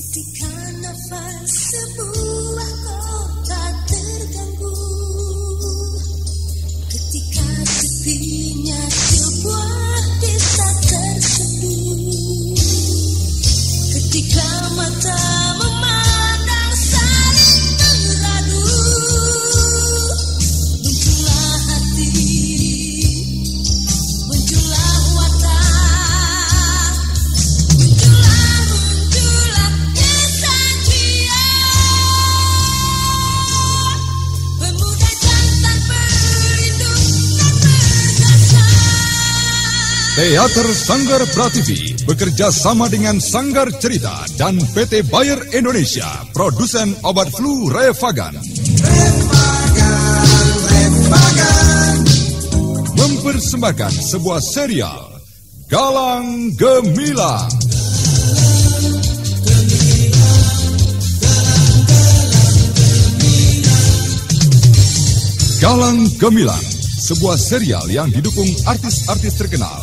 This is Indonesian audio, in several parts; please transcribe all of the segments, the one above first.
Ketika nafas sebuah kota terganggu, ketika sepinya sebuah desa terseduh, ketika mata memandang saling beradu, muncullah hati, muncullah watak, muncullah pemuda jantan pelindung dan perkasa. Teater Sanggar Prativi bekerja sama dengan Sanggar Cerita dan PT Bayer Indonesia, produsen obat flu Revagan. Mempersembahkan sebuah serial Galang Gemilang. Galang Gemilang, sebuah serial yang didukung artis-artis terkenal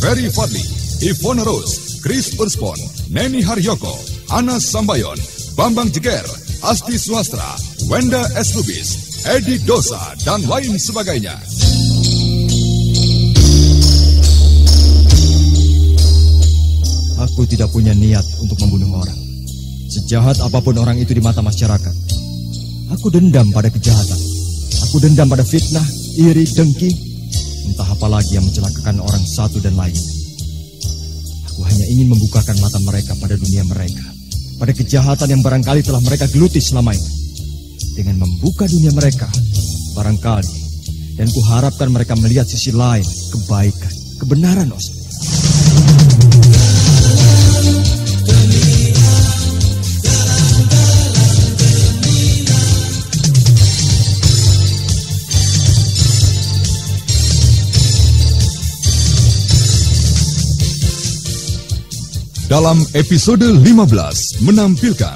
Ferry Fadli, Ivona Rose, Chris Urspon, Neni Haryoko, Ana Sambayon, Bambang Jeger, Asti Swastra, Wenda S. Lubis, Edi Dosa, dan lain sebagainya. Aku tidak punya niat untuk membunuh orang. Sejahat apapun orang itu di mata masyarakat, aku dendam pada kejahatan. Aku dendam pada fitnah, iri, dengki, entah apa lagi yang mencelakakan orang satu dan lain. Aku hanya ingin membukakan mata mereka pada dunia mereka, pada kejahatan yang barangkali telah mereka geluti selama ini. Dengan membuka dunia mereka, barangkali, dan kuharapkan mereka melihat sisi lain, kebaikan, kebenaran, Osman. Dalam episode 15 menampilkan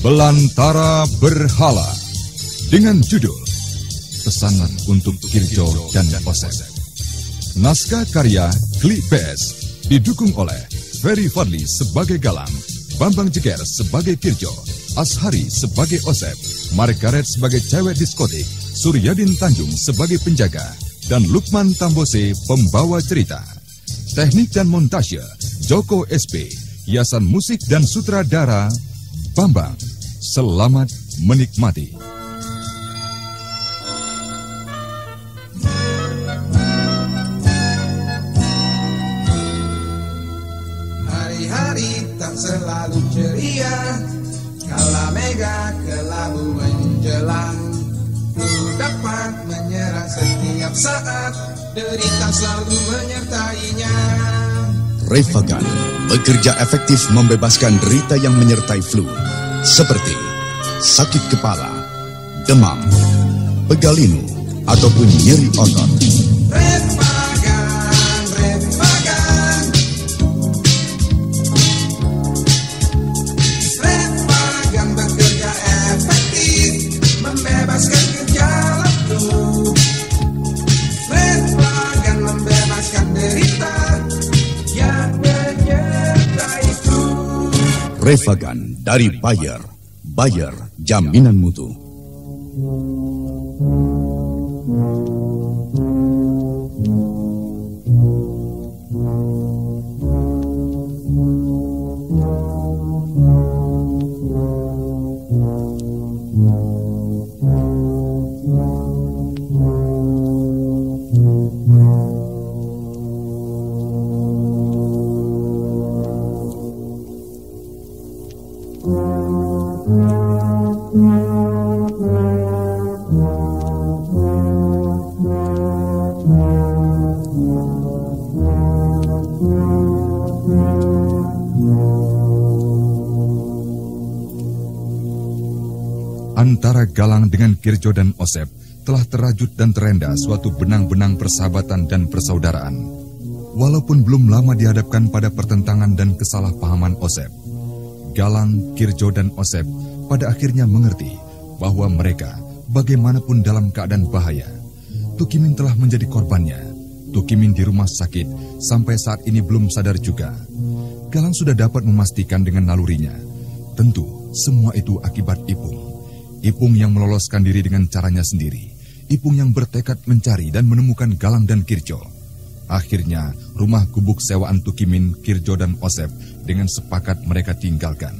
Belantara Berhala dengan judul Pesanan untuk Kirjo dan Osep. Naskah karya Kli PS didukung oleh Ferry Fadli sebagai Galang, Bambang Jeger sebagai Kirjo, Ashari sebagai Osep, Margaret sebagai cewek diskotik, Suryadin Tanjung sebagai penjaga, dan Lukman Tambose pembawa cerita. Teknik dan montase Joko SP, hiasan musik dan sutradara Bambang. Selamat menikmati. Hari-hari tak selalu ceria, kala mega kelabu menjelang. Ku dapat menyerang setiap saat, derita selalu menyertainya. Revagan bekerja efektif membebaskan derita yang menyertai flu, seperti sakit kepala, demam, pegalinu, ataupun nyeri otot. Revagan, Revagan. Revagan bekerja efektif, membebaskan gejala flu. Revagan membebaskan derita yang menyertai flu. Revagan dari Bayer. Bayer, jaminan mutu. Antara Galang dengan Kirjo dan Osep telah terajut dan terenda suatu benang-benang persahabatan dan persaudaraan. Walaupun belum lama dihadapkan pada pertentangan dan kesalahpahaman Osep, Galang, Kirjo, dan Osep pada akhirnya mengerti bahwa mereka bagaimanapun dalam keadaan bahaya. Tukimin telah menjadi korbannya. Tukimin di rumah sakit sampai saat ini belum sadar juga. Galang sudah dapat memastikan dengan nalurinya. Tentu, semua itu akibat Ipung. Ipung yang meloloskan diri dengan caranya sendiri. Ipung yang bertekad mencari dan menemukan Galang dan Kirjo. Akhirnya, rumah gubuk sewaan Tukimin, Kirjo, dan Osep dengan sepakat mereka tinggalkan.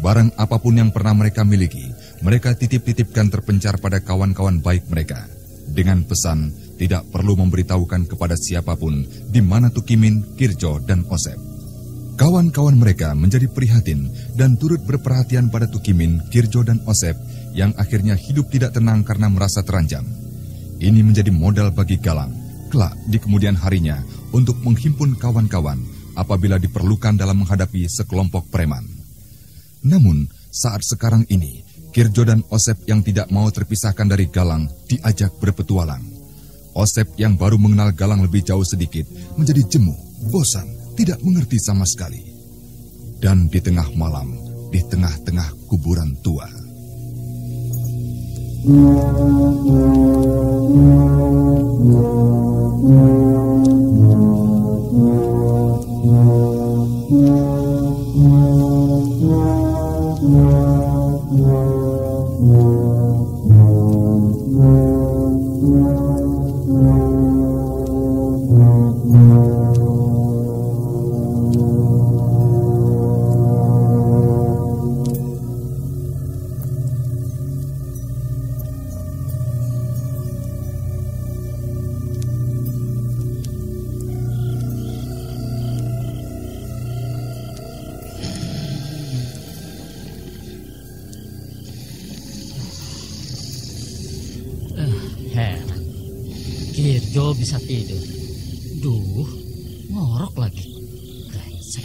Barang apapun yang pernah mereka miliki, mereka titip-titipkan terpencar pada kawan-kawan baik mereka. Dengan pesan, tidak perlu memberitahukan kepada siapapun di mana Tukimin, Kirjo, dan Osep. Kawan-kawan mereka menjadi prihatin dan turut berperhatian pada Tukimin, Kirjo, dan Osep yang akhirnya hidup tidak tenang karena merasa terancam. Ini menjadi modal bagi Galang, kelak di kemudian harinya untuk menghimpun kawan-kawan apabila diperlukan dalam menghadapi sekelompok preman. Namun, saat sekarang ini, Kirjo dan Osep yang tidak mau terpisahkan dari Galang diajak berpetualang. Osep yang baru mengenal Galang lebih jauh sedikit menjadi jemu, bosan, tidak mengerti sama sekali. Dan di tengah malam, di tengah-tengah kuburan tua, Heran, Kirjo bisa tidur. Duh, ngorok lagi. Brengsek.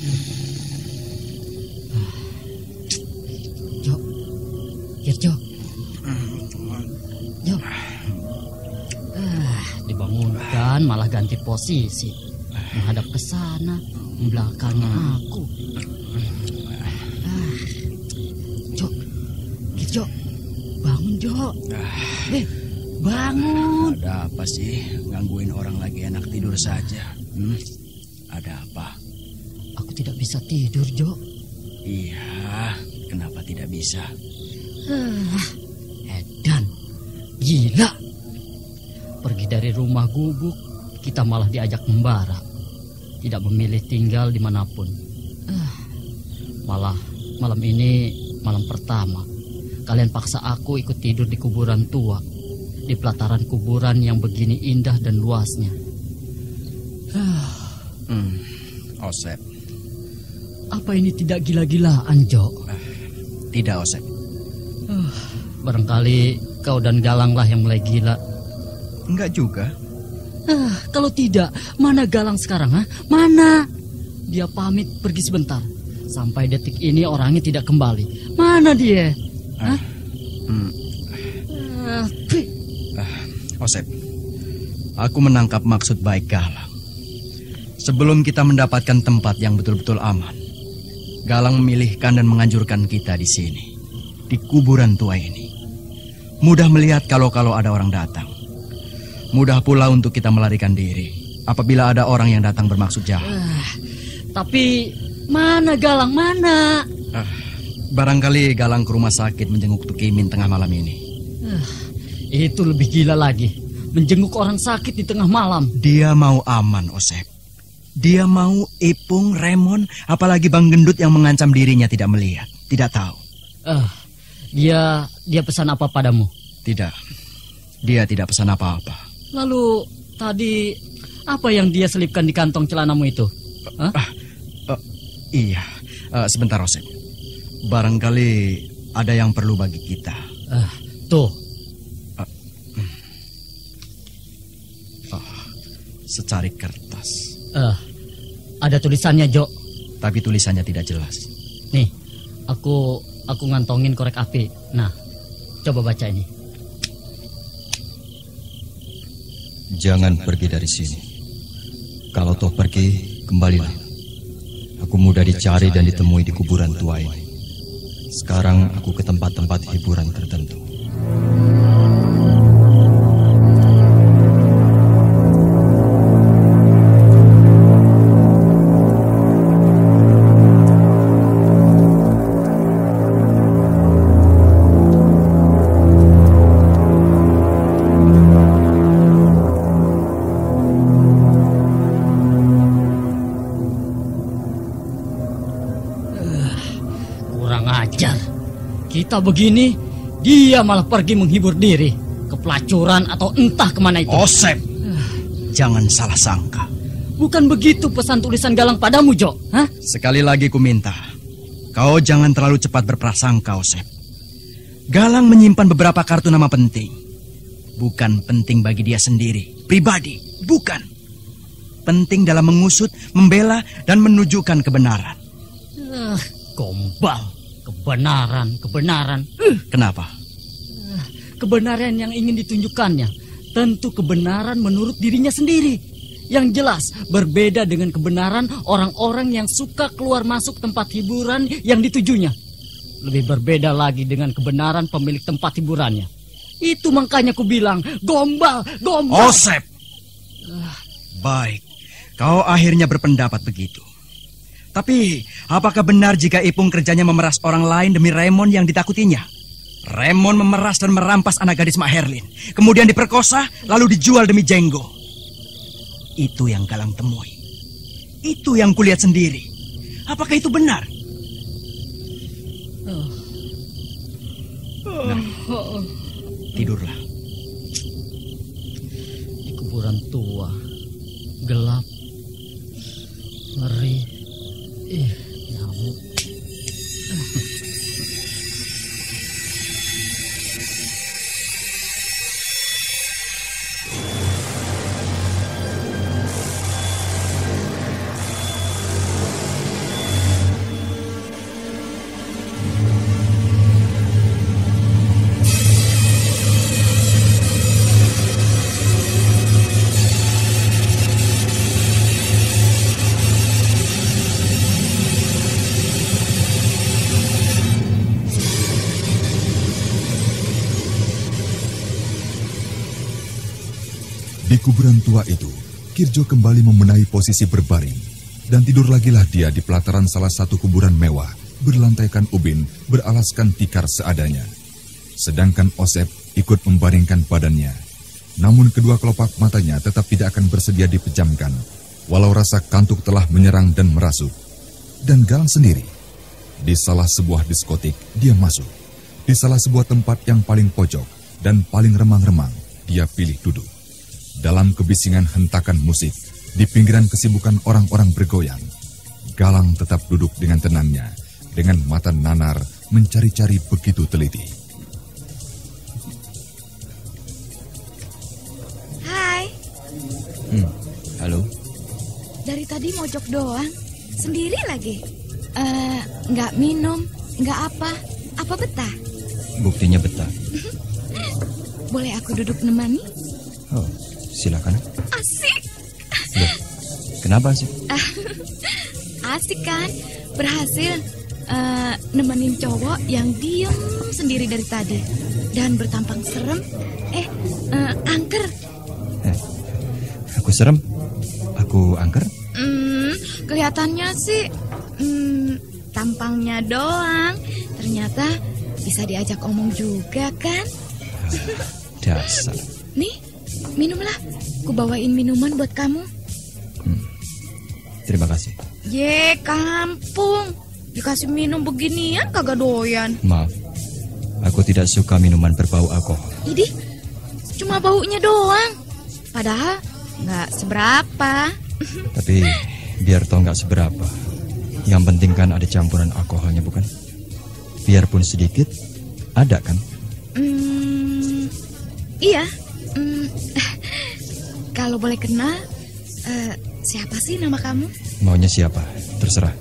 Jo, Kirjo. Jo. Dibangunkan malah ganti posisi. Menghadap ke sana, membelakangi aku. Jo, Kirjo, bangun Jo. Bangun. Ada apa sih? Gangguin orang lagi enak tidur saja. Ada apa? Aku tidak bisa tidur, Jo. Iya, kenapa tidak bisa? Edan, gila. Pergi dari rumah gubuk, kita malah diajak membara. Tidak memilih tinggal dimanapun. Malah malam ini malam pertama. Kalian paksa aku ikut tidur di kuburan tua. Di pelataran kuburan yang begini indah dan luasnya. Osep. Apa ini tidak gila-gilaan, Jo? Tidak, Osep. Barangkali kau dan Galang lah yang mulai gila. Enggak juga. Kalau tidak, mana Galang sekarang? Mana? Dia pamit pergi sebentar. Sampai detik ini orangnya tidak kembali. Mana dia? Osep, aku menangkap maksud baik Galang. Sebelum kita mendapatkan tempat yang betul-betul aman, Galang memilihkan dan menganjurkan kita di sini, di kuburan tua ini. Mudah melihat kalau ada orang datang. Mudah pula untuk kita melarikan diri apabila ada orang yang datang bermaksud jahat. Tapi mana Galang, mana? Barangkali Galang ke rumah sakit menjenguk Tukimin tengah malam ini. Itu lebih gila lagi. Menjenguk orang sakit di tengah malam. Dia mau aman, Osep. Dia mau Ipung, Remon, apalagi Bang Gendut yang mengancam dirinya tidak melihat, tidak tahu. Dia pesan apa padamu? Tidak. Dia tidak pesan apa-apa. Lalu tadi apa yang dia selipkan di kantong celanamu itu? Iya. Sebentar, Osep. Barangkali ada yang perlu bagi kita. Tuh. Secarik kertas. Ada tulisannya, Jo. Tapi tulisannya tidak jelas. Nih, aku ngantongin korek api. Nah, coba baca ini. Jangan pergi dari sini. Kalau toh pergi, kembalilah. Aku mudah dicari dan ditemui di kuburan tua ini. Sekarang aku ke tempat-tempat hiburan tertentu. Kurang ajar. Kita begini, dia malah pergi menghibur diri ke pelacuran atau entah kemana itu. Osep, jangan salah sangka. Bukan begitu pesan tulisan Galang padamu, Jo. Hah? Sekali lagi ku minta, kau jangan terlalu cepat berprasangka, Osep. Galang menyimpan beberapa kartu nama penting. Bukan penting bagi dia sendiri, pribadi, bukan. Penting dalam mengusut, membela, dan menunjukkan kebenaran. Gombal. Kebenaran. Kenapa? Kebenaran yang ingin ditunjukkannya tentu kebenaran menurut dirinya sendiri. Yang jelas berbeda dengan kebenaran orang-orang yang suka keluar masuk tempat hiburan yang ditujunya. Lebih berbeda lagi dengan kebenaran pemilik tempat hiburannya. Itu makanya ku bilang gombal. Osep. Baik, kau akhirnya berpendapat begitu. Tapi apakah benar jika Ipung kerjanya memeras orang lain demi Raymond yang ditakutinya? Raymond memeras dan merampas anak gadis Mak Herlin, kemudian diperkosa lalu dijual demi jenggo. Itu yang Galang temui. Itu yang kulihat sendiri. Apakah itu benar? Nah, tidurlah. Di kuburan tua, gelap, ngeri, nyamuk. Di kuburan tua itu, Kirjo kembali membenahi posisi berbaring. Dan tidur lagilah dia di pelataran salah satu kuburan mewah, berlantaikan ubin, beralaskan tikar seadanya. Sedangkan Osep ikut membaringkan badannya. Namun kedua kelopak matanya tetap tidak akan bersedia dipejamkan, walau rasa kantuk telah menyerang dan merasuk. Dan Galang sendiri, di salah sebuah diskotik, dia masuk. Di salah sebuah tempat yang paling pojok dan paling remang-remang, dia pilih duduk. Dalam kebisingan hentakan musik, di pinggiran kesibukan orang-orang bergoyang, Galang tetap duduk dengan tenangnya, dengan mata nanar mencari-cari begitu teliti. Hai. Halo. Dari tadi mojok doang, sendiri lagi. Nggak minum, nggak apa betah? Buktinya betah. Boleh aku duduk nemani? Oh, silakan. Asik. Loh, kenapa sih? Asik kan? Berhasil nemenin cowok yang diem sendiri dari tadi dan bertampang serem. Angker. Aku serem? Aku angker? Kelihatannya sih tampangnya doang. Ternyata bisa diajak omong juga kan? Dasar. Nih, minumlah. Ku bawain minuman buat kamu. Terima kasih. Ye, kampung. Dikasih minum beginian kagak doyan. Maaf, aku tidak suka minuman berbau alkohol. Idih, cuma baunya doang. Padahal nggak seberapa. Tapi biar toh nggak seberapa, yang penting kan ada campuran alkoholnya, bukan? Biarpun sedikit, ada kan? Iya. Kalau boleh kenal, siapa sih nama kamu? Maunya siapa? Terserah.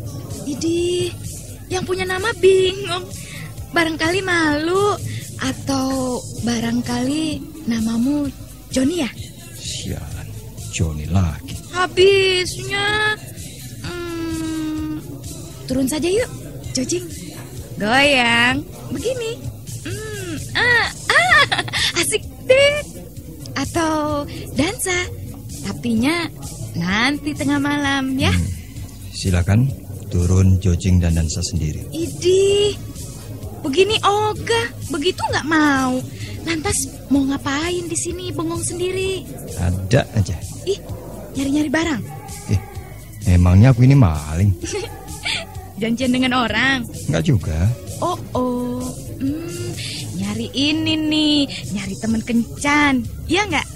Idih, yang punya nama bingung. Barangkali malu atau barangkali namamu Joni ya? Sialan, Joni lagi. Habisnya. Turun saja yuk, Jojing. Goyang, begini. Asik deh. Atau dansa, tapinya nanti tengah malam ya. Silakan turun jogging dan dansa sendiri. Idih, begini ogah, begitu nggak mau. Lantas mau ngapain di sini bengong sendiri? Ada aja. Ih, nyari-nyari barang. Emangnya aku ini maling? Janjian dengan orang? Enggak juga. Oh. Nyari ini nih, nyari teman kencan. Iya nggak?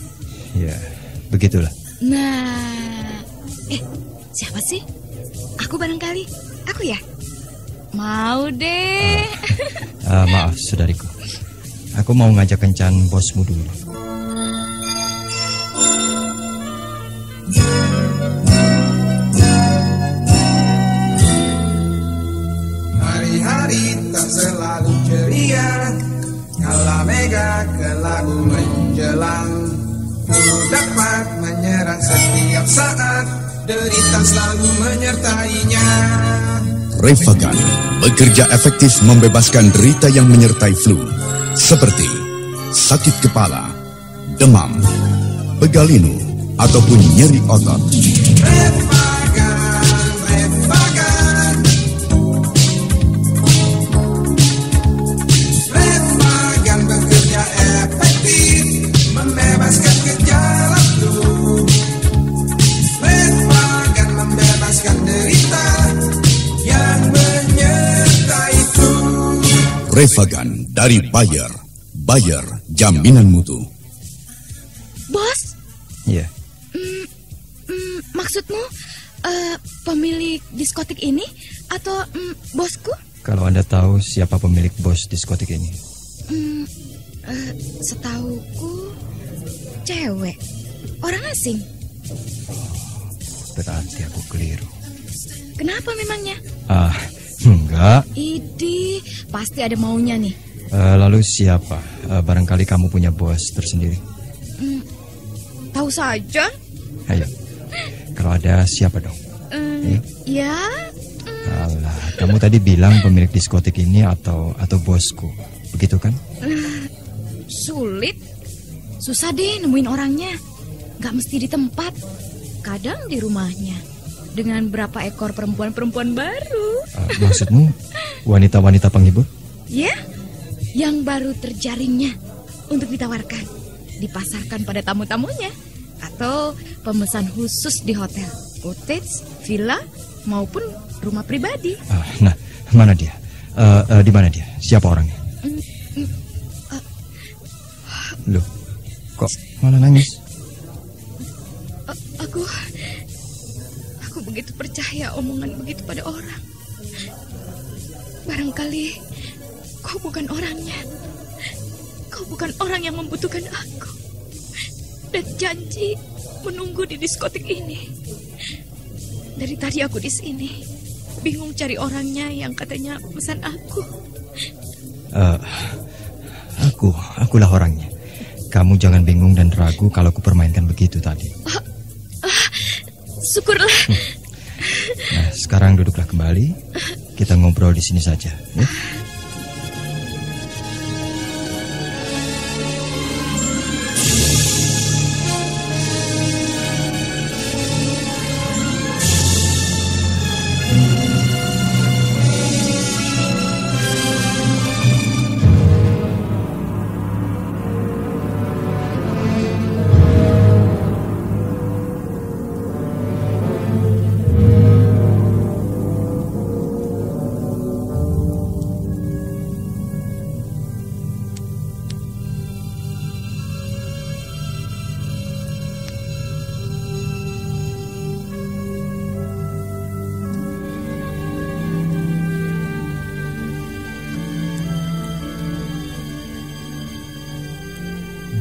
Ya, begitulah. Nah, siapa sih? Aku barangkali. Aku ya? Mau deh. Maaf, saudariku. Aku mau ngajak kencan bosmu dulu. Hari-hari tak selalu ceria, kala mega kelabu menjelang. Ku dapat menyerang setiap saat, derita selalu menyertainya. Refagan bekerja efektif membebaskan derita yang menyertai flu, seperti sakit kepala, demam, pegalinu, ataupun nyeri otot. Refagan bekerja efektif membebaskan gejala flu. Refagan membebaskan derita yang menyertai flu. Refagan dari Bayer, Bayer jaminan mutu. Bos, Iya. maksudmu pemilik diskotik ini atau bosku? Kalau Anda tahu siapa pemilik bos diskotik ini? Setauku cewek, orang asing. Berarti aku keliru. Kenapa memangnya? Enggak. Idi, pasti ada maunya nih. Lalu siapa? Barangkali kamu punya bos tersendiri. Tahu saja. Ayo. Kalau ada siapa dong? Ya, Alah, kamu tadi bilang pemilik diskotik ini atau bosku. Begitu kan? sulit. Susah deh nemuin orangnya. Gak mesti di tempat, kadang di rumahnya. Dengan berapa ekor perempuan-perempuan baru. Maksudmu wanita-wanita penghibur? Ya, yang baru terjaringnya untuk ditawarkan, dipasarkan pada tamu-tamunya, atau pemesan khusus di hotel, cottage, villa, maupun rumah pribadi. Nah, mana dia? Di mana dia? Siapa orangnya? Loh, kok malah nangis? Aku begitu percaya omongan begitu pada orang. Barangkali kau bukan orangnya. Kau bukan orang yang membutuhkan aku. Dan janji menunggu di diskotik ini. Dari tadi aku di sini, bingung cari orangnya yang katanya pesan aku. Akulah orangnya. Kamu jangan bingung dan ragu kalau kupermainkan begitu tadi. Syukurlah. Nah, sekarang duduklah kembali. Kita ngobrol di sini saja, ya?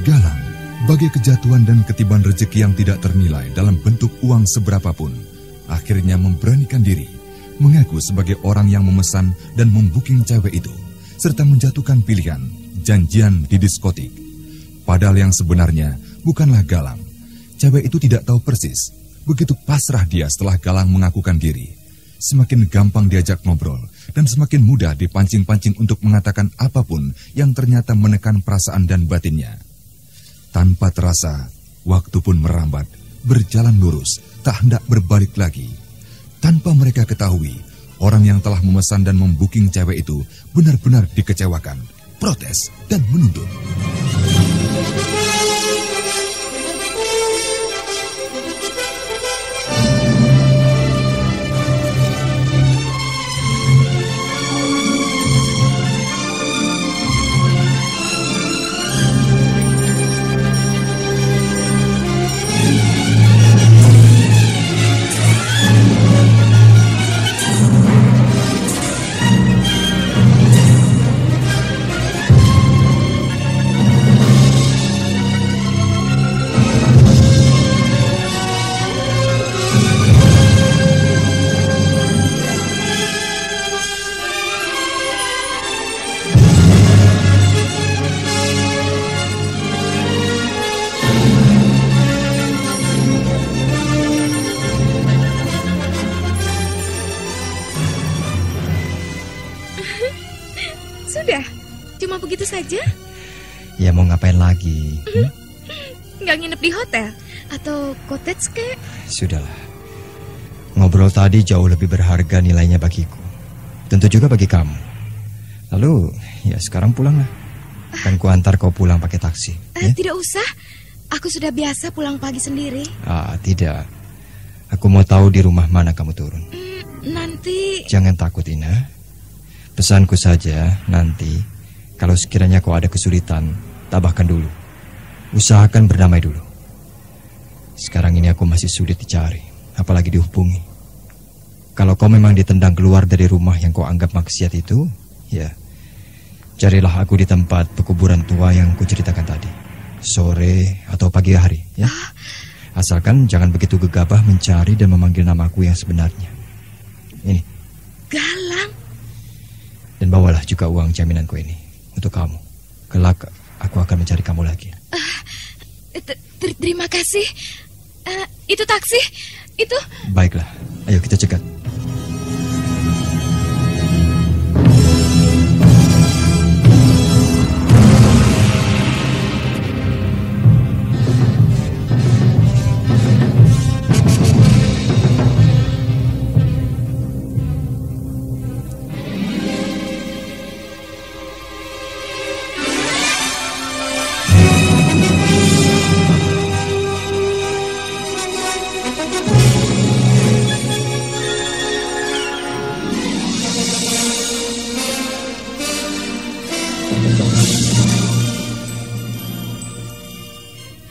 Galang, bagai kejatuhan dan ketiban rezeki yang tidak ternilai dalam bentuk uang seberapapun, akhirnya memberanikan diri, mengaku sebagai orang yang memesan dan membuking cewek itu, serta menjatuhkan pilihan, janjian di diskotik. Padahal yang sebenarnya bukanlah Galang. Cewek itu tidak tahu persis, begitu pasrah dia setelah Galang mengakukan diri. Semakin gampang diajak ngobrol, dan semakin mudah dipancing-pancing untuk mengatakan apapun yang ternyata menekan perasaan dan batinnya. Tanpa terasa, waktu pun merambat, berjalan lurus, tak hendak berbalik lagi. Tanpa mereka ketahui, orang yang telah memesan dan membuking cewek itu benar-benar dikecewakan, protes, dan menuntut. Sudah? Cuma begitu saja? Ya mau ngapain lagi? Nggak nginep di hotel? Atau cottage kek? Sudahlah. Ngobrol tadi jauh lebih berharga nilainya bagiku. Tentu juga bagi kamu. Lalu, ya sekarang pulanglah. Kan ku antar kau pulang pakai taksi. Ya? Tidak usah. Aku sudah biasa pulang pagi sendiri. Tidak. Aku mau tahu di rumah mana kamu turun. Nanti... Jangan takut, Ina. Pesanku saja, nanti kalau sekiranya kau ada kesulitan, tabahkan dulu. Usahakan berdamai dulu. Sekarang ini aku masih sulit dicari, apalagi dihubungi. Kalau kau memang ditendang keluar dari rumah yang kau anggap maksiat itu, ya, carilah aku di tempat pekuburan tua yang kuceritakan tadi. Sore atau pagi hari, ya. Asalkan jangan begitu gegabah mencari dan memanggil namaku yang sebenarnya. Ini. Galang. Dan bawalah juga uang jaminanku ini untuk kamu. Kelak aku akan mencari kamu lagi. Terima kasih. Itu taksi. Itu. Baiklah, ayo kita cegat.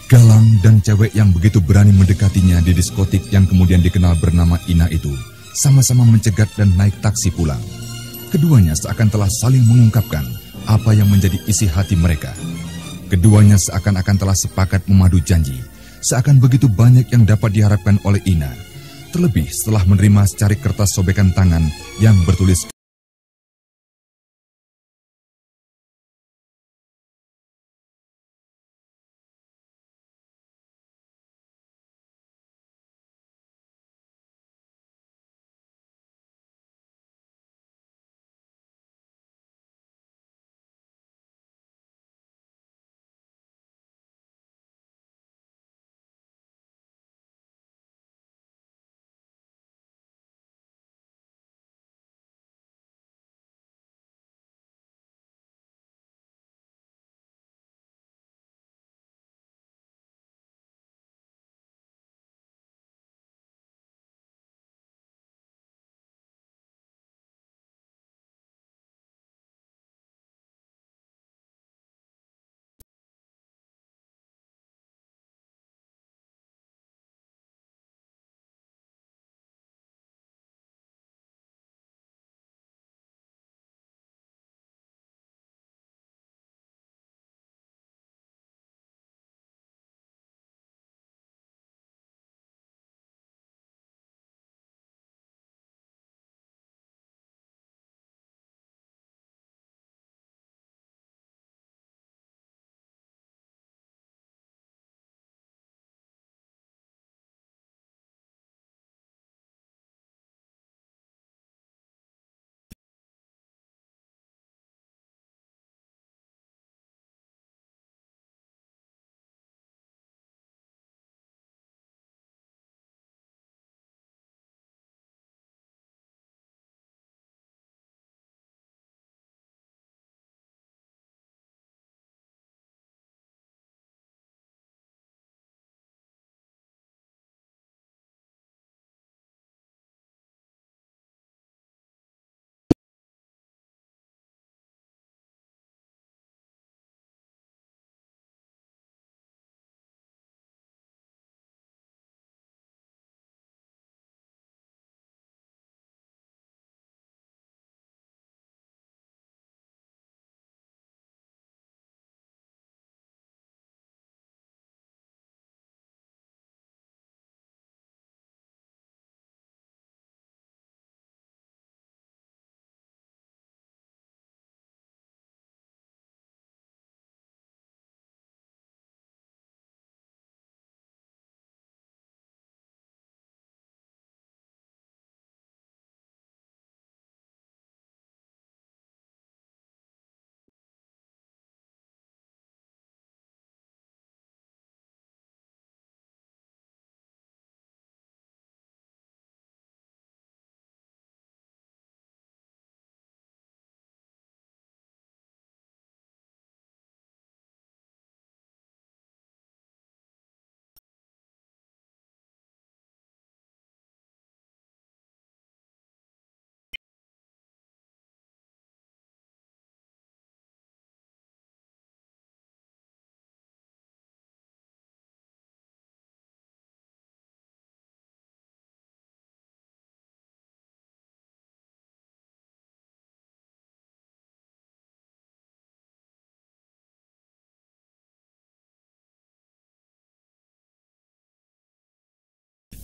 Galang dan cewek yang begitu berani mendekatinya di diskotik yang kemudian dikenal bernama Ina itu sama-sama mencegat dan naik taksi pulang. Keduanya seakan telah saling mengungkapkan apa yang menjadi isi hati mereka. Keduanya seakan-akan telah sepakat memadu janji, seakan begitu banyak yang dapat diharapkan oleh Ina. Terlebih setelah menerima secari kertas sobekan tangan yang bertulis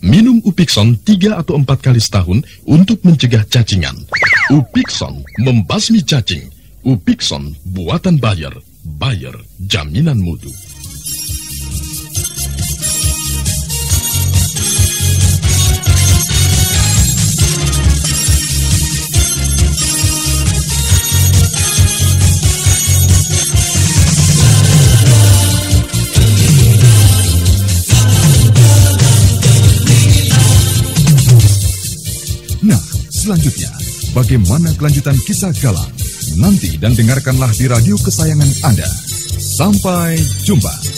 Minum Upikson 3 atau 4 kali setahun untuk mencegah cacingan. Upikson membasmi cacing. Upikson buatan Bayer. Bayer jaminan mutu. Nah, selanjutnya, bagaimana kelanjutan kisah Galang? Nanti dan dengarkanlah di radio kesayangan Anda. Sampai jumpa.